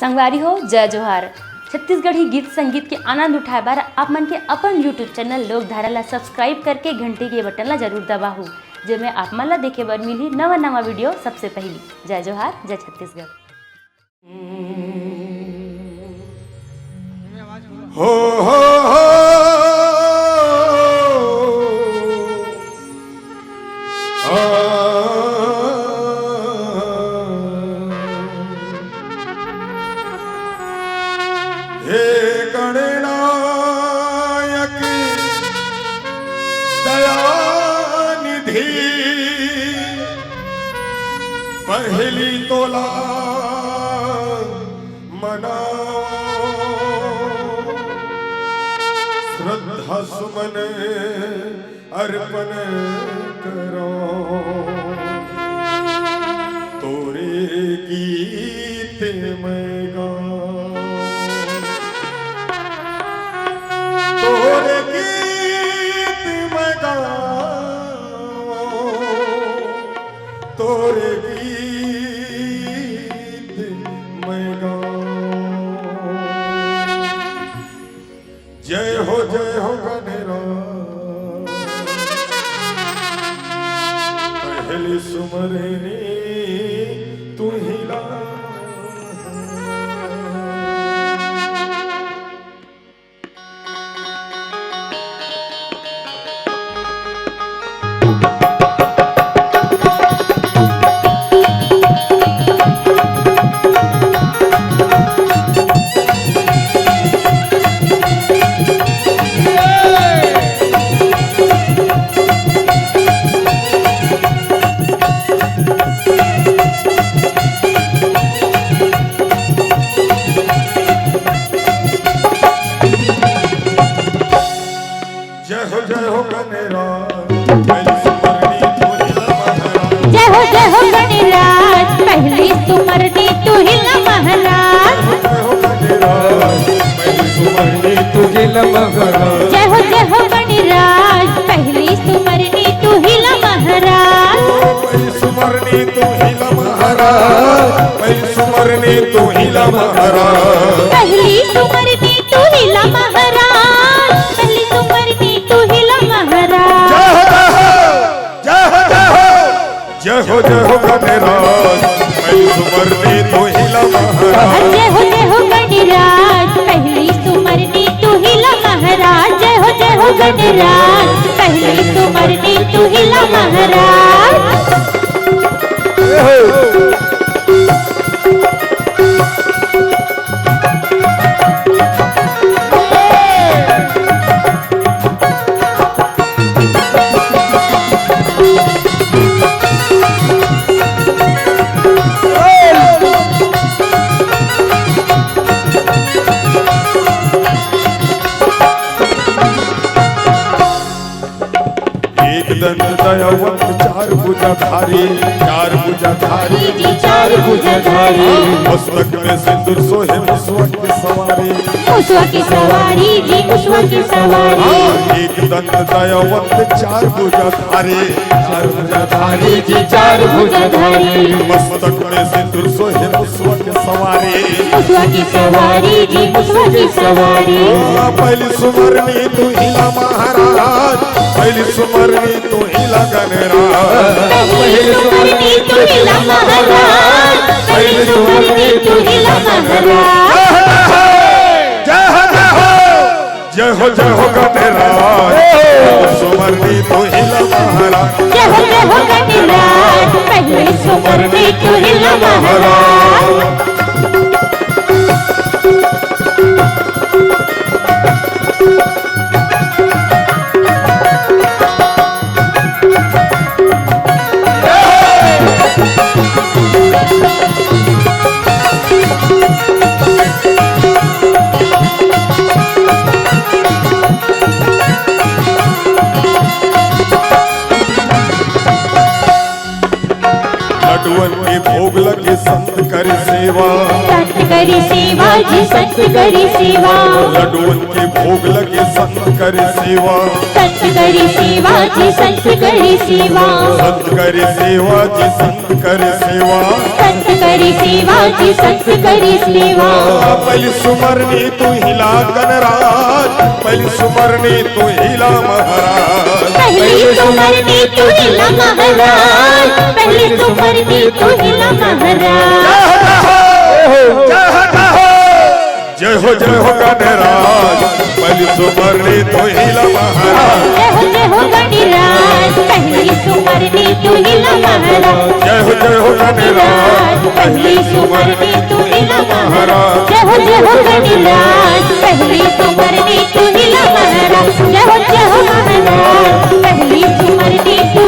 संगवारी हो जय जोहार। छत्तीसगढ़ी गीत संगीत के आनंद उठाए बार आप मन के अपन यूट्यूब चैनल लोकधारा ला सब्सक्राइब करके घंटी के बटन ला जरूर दबाहू, जेमे आप मन ला देखे बर मिली नवा नवा वीडियो सबसे पहली। जय जोहार, जय छत्तीसगढ़। हो हो हो हे गणनायक दयानिधि पहली तोला मनाओ, श्रद्धा सुमन अर्पण करो, तोरे गीत मैं गाऊं, तोरे गीत मैं गाऊं, तोरे गीत मैं गाऊं। जय हो गणेरा पहली सुमरनी तू ही ला। जय हो गणेरा पहली सुमरनी तू ही ला महाराज। जय हो गणराज पहली सुमरनी तू ही ला महाराज। जय हो गणराज पहली सुमरनी तू ही ला महाराज। जय हो गणराज पहली सुमरनी तू ही ला महाराज। पहली सुमरनी तू ही ला महाराज, पहली सुमरनी तू ही ला महाराज। पहली सुमरनी तू ही ला महाराज, पहली सुमरनी तू ही ला महाराज। जय हो गणराज पहली सुमरनी तू ही ला महाराज। जय हो गणराज पहली सुमरनी तू ही ला महाराज। जय हो गणराज पहली सुमरनी तू ही ला महाराज। एक दंत दयावंत चार भुजाधारी, चार भुजाधारी जी चार भुजाधारी। मस्तक में सिंदूर सोहे मुसवा की सवारी, मुसवा की सवारी जी मुसवा की सवारी। एक दंत दयावंत चार भुजाधारी, चार भुजाधारी जी चार भुजाधारी। मस्तक में सिंदूर सोहे मुसवा की सवारी, मुसवा की सवारी जी मुसवा की सवारी। पहली सुमरनी तू ही ला महाराज, पहली सुमरनी तू ही ला गणराज। पहली सुमरनी तू ही ला महाराज, पहली सुमरनी तू ही ला महाराज। जय हो गणराज सुमरनी तू ही ला महाराज। जय हो गणराज पहली सुमरनी तू ही ला महाराज। लड्डुअन के भोग लगे संत करे सेवा, सेवा, संत करी सेवा जी संत करी सेवा, लड्डुअन के भोग लगे संत करे सेवा, संत करी सेवा जी संत करी सेवा, संत करे सेवा जी संत करे सेवा। संत करी सेवा जी संत करी सेवा। पहली सुमरनी तू हिला गणराज, पहली सुमरनी तू हिला महाराज, पहली सुमरनी तू हिला महाराज, पहली सुमरनी तू हिला महाराज। जय हो गणराज, पहली सुमरनी तू हिला महाराज, जय हो गणराज, पहली सुमरनी तू हिला महाराज, जय हो गणराज, पहली सुमरनी तू हिला महाराज, महाराज। जय हो गणराज, पहली सुमरनी तू हिला महाराज, जय हो महाराज, पहली सुमरनी तू